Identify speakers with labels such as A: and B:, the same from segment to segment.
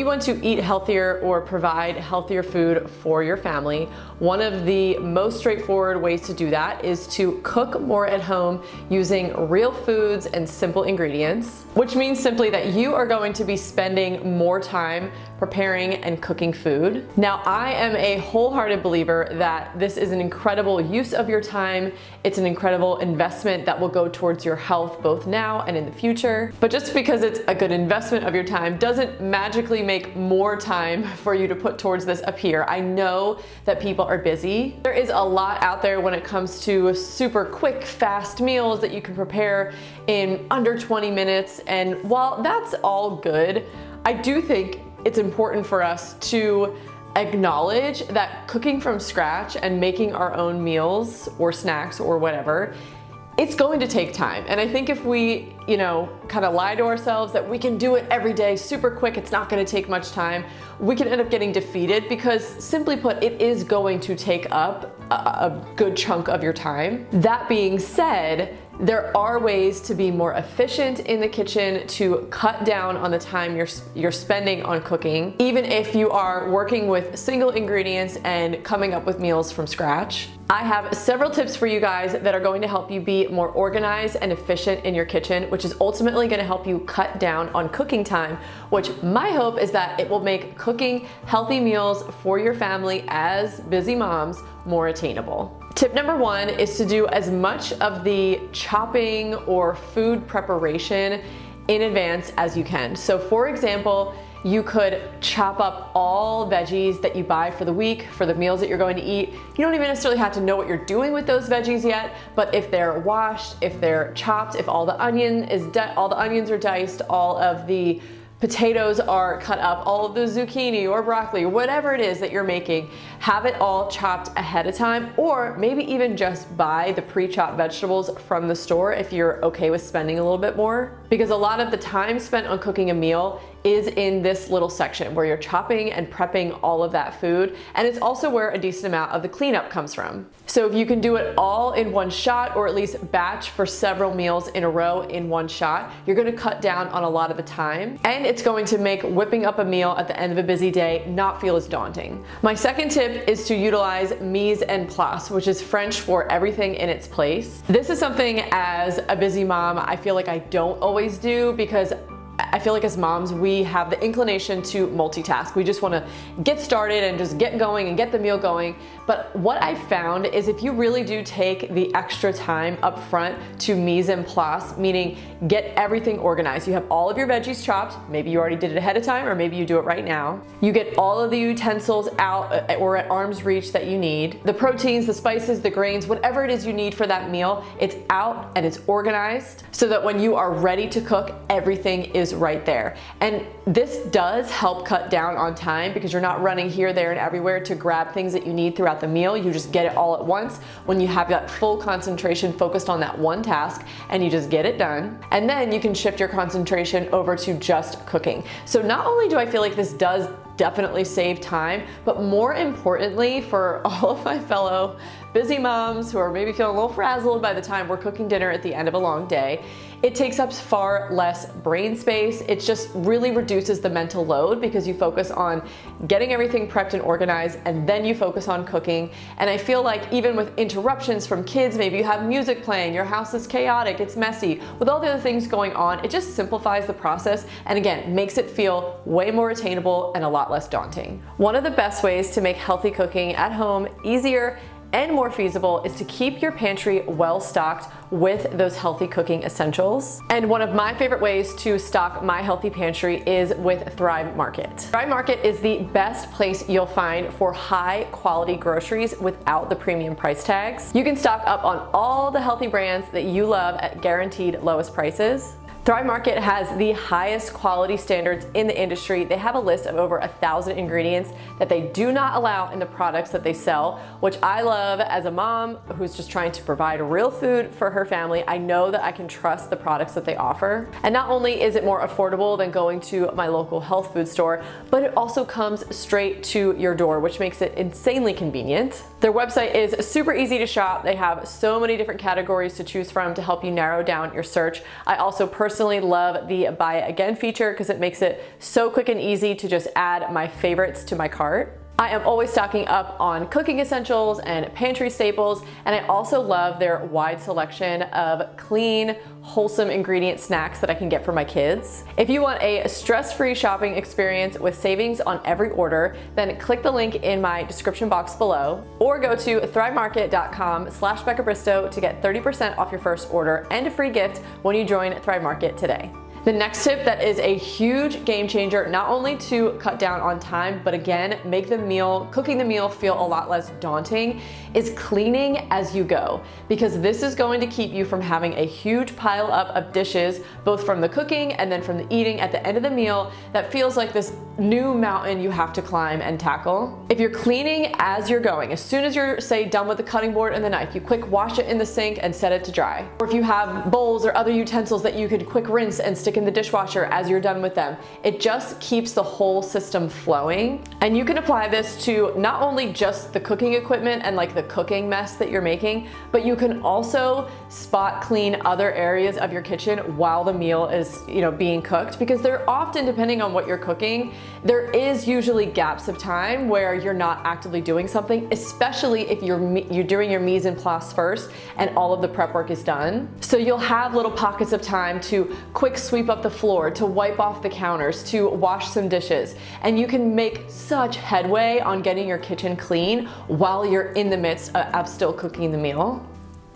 A: you want to eat healthier or provide healthier food for your family, one of the most straightforward ways to do that is to cook more at home using real foods and simple ingredients, which means simply that you are going to be spending more time preparing and cooking food. Now, I am a wholehearted believer that this is an incredible use of your time. It's an incredible investment that will go towards your health both now and in the future. But just because it's a good investment of your time doesn't magically make more time for you to put towards this appear. I know that people are busy. There is a lot out there when it comes to super quick, fast meals that you can prepare in under 20 minutes. And while that's all good, I do think it's important for us to acknowledge that cooking from scratch and making our own meals or snacks or whatever, it's going to take time. And I think if we, kind of lie to ourselves that we can do it every day super quick, it's not going to take much time, we can end up getting defeated because, simply put, it is going to take up a good chunk of your time. That being said, there are ways to be more efficient in the kitchen, to cut down on the time you're spending on cooking, even if you are working with single ingredients and coming up with meals from scratch. I have several tips for you guys that are going to help you be more organized and efficient in your kitchen, which is ultimately going to help you cut down on cooking time, which my hope is that it will make cooking healthy meals for your family as busy moms more attainable. Tip number one is to do as much of the chopping or food preparation in advance as you can. So for example, you could chop up all veggies that you buy for the week, for the meals that you're going to eat. You don't even necessarily have to know what you're doing with those veggies yet, but if they're washed, if they're chopped, if all the onions are diced, all of the potatoes are cut up, all of the zucchini or broccoli, whatever it is that you're making, have it all chopped ahead of time, or maybe even just buy the pre-chopped vegetables from the store if you're okay with spending a little bit more. Because a lot of the time spent on cooking a meal is in this little section where you're chopping and prepping all of that food, and it's also where a decent amount of the cleanup comes from. So if you can do it all in one shot, or at least batch for several meals in a row in one shot, you're going to cut down on a lot of the time, and it's going to make whipping up a meal at the end of a busy day not feel as daunting. My second tip is to utilize mise en place, which is French for everything in its place. This is something as a busy mom I feel like I don't always do, because I feel like as moms, we have the inclination to multitask. We just want to get started and just get going and get the meal going. But what I found is if you really do take the extra time up front to mise en place, meaning get everything organized. You have all of your veggies chopped. Maybe you already did it ahead of time, or maybe you do it right now. You get all of the utensils out or at arm's reach that you need. The proteins, the spices, the grains, whatever it is you need for that meal, it's out and it's organized so that when you are ready to cook, everything is right there. And this does help cut down on time because you're not running here, there, and everywhere to grab things that you need throughout the meal. You just get it all at once when you have that full concentration focused on that one task, and you just get it done. And then you can shift your concentration over to just cooking. So not only do I feel like this does definitely save time, but more importantly for all of my fellow busy moms who are maybe feeling a little frazzled by the time we're cooking dinner at the end of a long day, it takes up far less brain space. It just really reduces the mental load because you focus on getting everything prepped and organized, and then you focus on cooking. And I feel like even with interruptions from kids, maybe you have music playing, your house is chaotic, it's messy, with all the other things going on, it just simplifies the process and again, makes it feel way more attainable and a lot less daunting. One of the best ways to make healthy cooking at home easier and more feasible is to keep your pantry well stocked with those healthy cooking essentials. And one of my favorite ways to stock my healthy pantry is with Thrive Market. Thrive Market is the best place you'll find for high quality groceries without the premium price tags. You can stock up on all the healthy brands that you love at guaranteed lowest prices. Thrive Market has the highest quality standards in the industry. They have a list of over 1,000 ingredients that they do not allow in the products that they sell, which I love as a mom who's just trying to provide real food for her family. I know that I can trust the products that they offer. And not only is it more affordable than going to my local health food store, but it also comes straight to your door, which makes it insanely convenient. Their website is super easy to shop. They have so many different categories to choose from to help you narrow down your search. I also personally personally love the buy it again feature because it makes it so quick and easy to just add my favorites to my cart. I am always stocking up on cooking essentials and pantry staples, and I also love their wide selection of clean, wholesome ingredient snacks that I can get for my kids. If you want a stress-free shopping experience with savings on every order, then click the link in my description box below, or go to thrivemarket.com/Becca Bristow to get 30% off your first order and a free gift when you join Thrive Market today. The next tip that is a huge game changer, not only to cut down on time, but again, make cooking the meal feel a lot less daunting, is cleaning as you go. Because this is going to keep you from having a huge pile up of dishes, both from the cooking and then from the eating at the end of the meal, that feels like this new mountain you have to climb and tackle. If you're cleaning as you're going, as soon as you're, say, done with the cutting board and the knife, you quick wash it in the sink and set it to dry. Or if you have bowls or other utensils that you could quick rinse and stick in the dishwasher as you're done with them. It just keeps the whole system flowing. And you can apply this to not only just the cooking equipment and like the cooking mess that you're making, but you can also spot clean other areas of your kitchen while the meal is, being cooked, because they're often, depending on what you're cooking, there is usually gaps of time where you're not actively doing something, especially if you're doing your mise en place first and all of the prep work is done. So you'll have little pockets of time to quick sweep up the floor, to wipe off the counters, to wash some dishes, and you can make such headway on getting your kitchen clean while you're in the midst of still cooking the meal.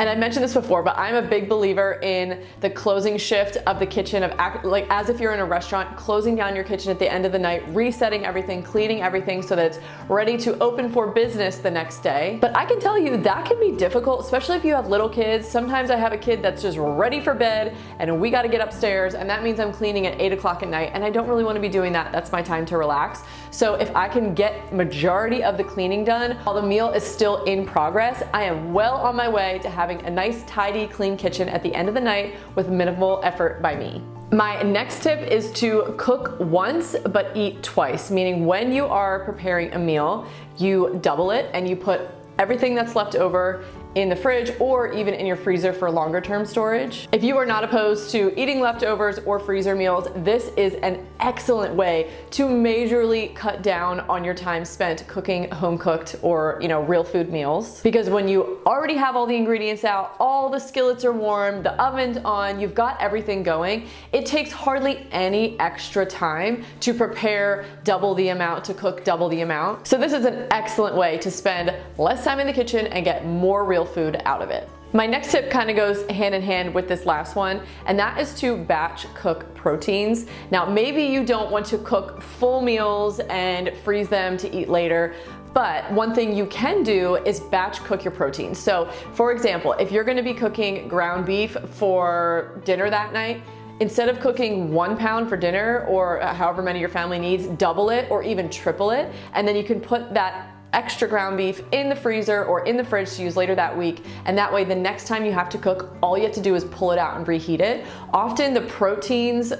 A: And I mentioned this before, but I'm a big believer in the closing shift of the kitchen, like as if you're in a restaurant, closing down your kitchen at the end of the night, resetting everything, cleaning everything so that it's ready to open for business the next day. But I can tell you that can be difficult, especially if you have little kids. Sometimes I have a kid that's just ready for bed and we got to get upstairs, and that means I'm cleaning at 8 o'clock at night, and I don't really want to be doing that. That's my time to relax. So if I can get majority of the cleaning done while the meal is still in progress, I am well on my way to having a nice, tidy, clean kitchen at the end of the night with minimal effort by me. My next tip is to cook once but eat twice, meaning when you are preparing a meal, you double it and you put everything that's left over in the fridge or even in your freezer for longer term storage. If you are not opposed to eating leftovers or freezer meals, this is an excellent way to majorly cut down on your time spent cooking home cooked or real food meals. Because when you already have all the ingredients out, all the skillets are warm, the oven's on, you've got everything going, it takes hardly any extra time to prepare double the amount, to cook double the amount. So this is an excellent way to spend less time in the kitchen and get more real food out of it. My next tip kind of goes hand in hand with this last one, and that is to batch cook proteins. Now, maybe you don't want to cook full meals and freeze them to eat later, but one thing you can do is batch cook your proteins. So for example, if you're going to be cooking ground beef for dinner that night, instead of cooking 1 pound for dinner or however many your family needs, double it or even triple it, and then you can put that extra ground beef in the freezer or in the fridge to use later that week, and that way the next time you have to cook, all you have to do is pull it out and reheat it. Often the proteins,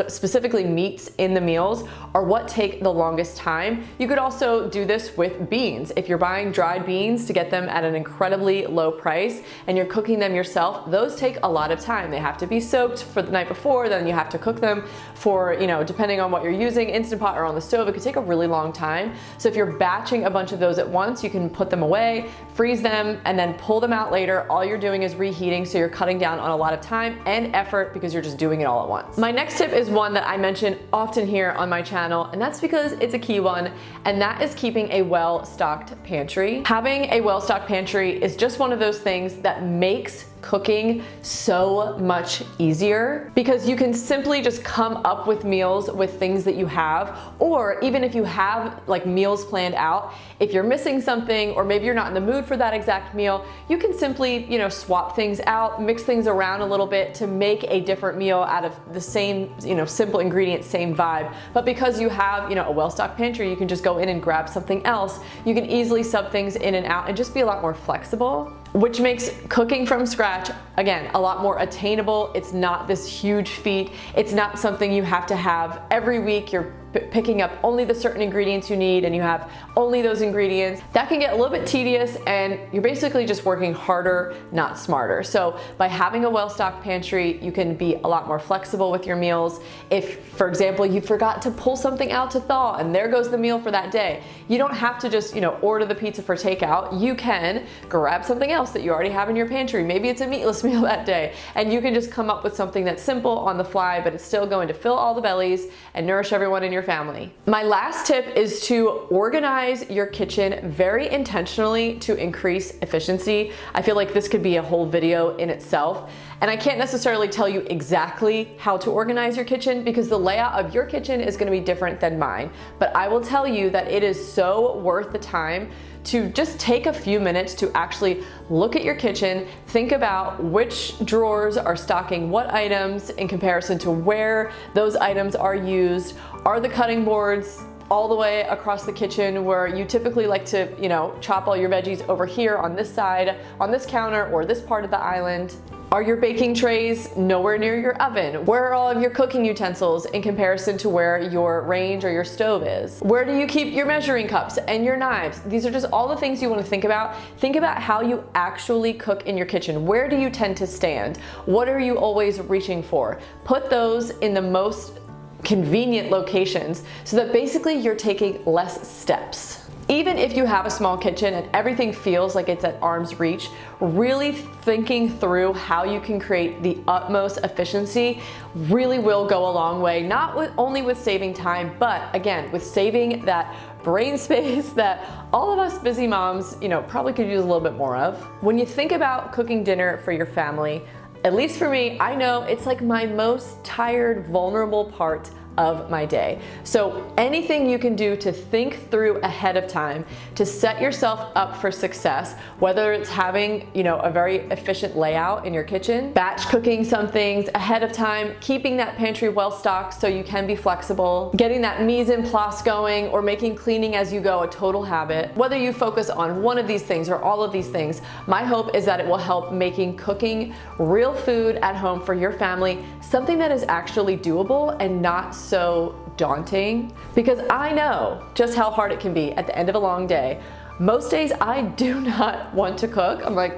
A: specifically meats in the meals, are what take the longest time. You could also do this with beans. If you're buying dried beans to get them at an incredibly low price and you're cooking them yourself, those take a lot of time. They have to be soaked for the night before, then you have to cook them for, depending on what you're using, Instant Pot or on the stove, it could take a really long time. So if you're batching a bunch of those at once, you can put them away, freeze them, and then pull them out later. All you're doing is reheating, so you're cutting down on a lot of time and effort because you're just doing it all at once. My next tip is one that I mention often here on my channel, and that's because it's a key one, and that is keeping a well-stocked pantry. Having a well-stocked pantry is just one of those things that makes cooking so much easier, because you can simply just come up with meals with things that you have, or even if you have like meals planned out, if you're missing something or maybe you're not in the mood for that exact meal, you can simply, swap things out, mix things around a little bit to make a different meal out of the same, simple ingredients, same vibe. But because you have, a well-stocked pantry, you can just go in and grab something else. You can easily sub things in and out and just be a lot more flexible, which makes cooking from scratch, again, a lot more attainable. It's not this huge feat. It's not something you have to have every week. You're picking up only the certain ingredients you need and you have only those ingredients. That can get a little bit tedious and you're basically just working harder, not smarter. So by having a well-stocked pantry, you can be a lot more flexible with your meals. If, for example, you forgot to pull something out to thaw and there goes the meal for that day, you don't have to just, order the pizza for takeout. You can grab something else that you already have in your pantry. Maybe it's a meatless meal that day, and you can just come up with something that's simple on the fly, but it's still going to fill all the bellies and nourish everyone in your family. My last tip is to organize your kitchen very intentionally to increase efficiency. I feel like this could be a whole video in itself, and I can't necessarily tell you exactly how to organize your kitchen because the layout of your kitchen is going to be different than mine, but I will tell you that it is so worth the time to just take a few minutes to actually look at your kitchen, think about which drawers are stocking what items in comparison to where those items are used. Are the cutting boards all the way across the kitchen where you typically like to, chop all your veggies over here on this side, on this counter, or this part of the island? Are your baking trays nowhere near your oven? Where are all of your cooking utensils in comparison to where your range or your stove is? Where do you keep your measuring cups and your knives? These are just all the things you want to think about. Think about how you actually cook in your kitchen. Where do you tend to stand? What are you always reaching for? Put those in the most convenient locations so that basically you're taking less steps. Even if you have a small kitchen and everything feels like it's at arm's reach, really thinking through how you can create the utmost efficiency really will go a long way, not only with saving time, but again, with saving that brain space that all of us busy moms, probably could use a little bit more of. When you think about cooking dinner for your family, at least for me, I know it's like my most tired, vulnerable part of my day. So anything you can do to think through ahead of time to set yourself up for success, whether it's having, a very efficient layout in your kitchen, batch cooking some things ahead of time, keeping that pantry well stocked so you can be flexible, getting that mise en place going, or making cleaning as you go a total habit. Whether you focus on one of these things or all of these things, my hope is that it will help making cooking real food at home for your family something that is actually doable and not so daunting, because I know just how hard it can be at the end of a long day. Most days I do not want to cook. I'm like,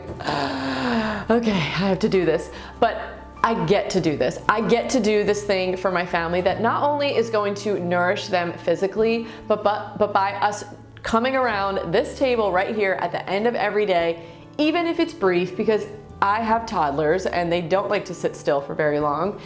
A: okay, I have to do this, but I get to do this. I get to do this thing for my family that not only is going to nourish them physically, but by us coming around this table right here at the end of every day, even if it's brief, because I have toddlers and they don't like to sit still for very long.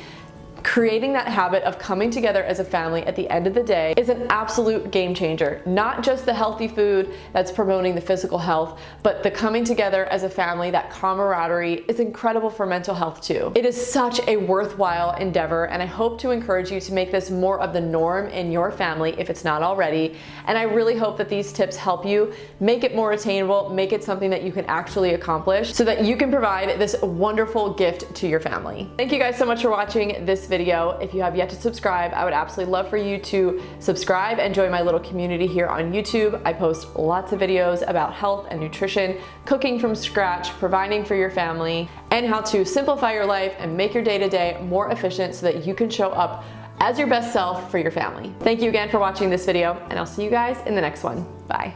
A: Creating that habit of coming together as a family at the end of the day is an absolute game changer. Not just the healthy food that's promoting the physical health, but the coming together as a family, that camaraderie is incredible for mental health too. It is such a worthwhile endeavor, and I hope to encourage you to make this more of the norm in your family if it's not already. And I really hope that these tips help you make it more attainable, make it something that you can actually accomplish so that you can provide this wonderful gift to your family. Thank you guys so much for watching this video. If you have yet to subscribe, I would absolutely love for you to subscribe and join my little community here on YouTube. I post lots of videos about health and nutrition, cooking from scratch, providing for your family, and how to simplify your life and make your day-to-day more efficient so that you can show up as your best self for your family. Thank you again for watching this video, and I'll see you guys in the next one. Bye.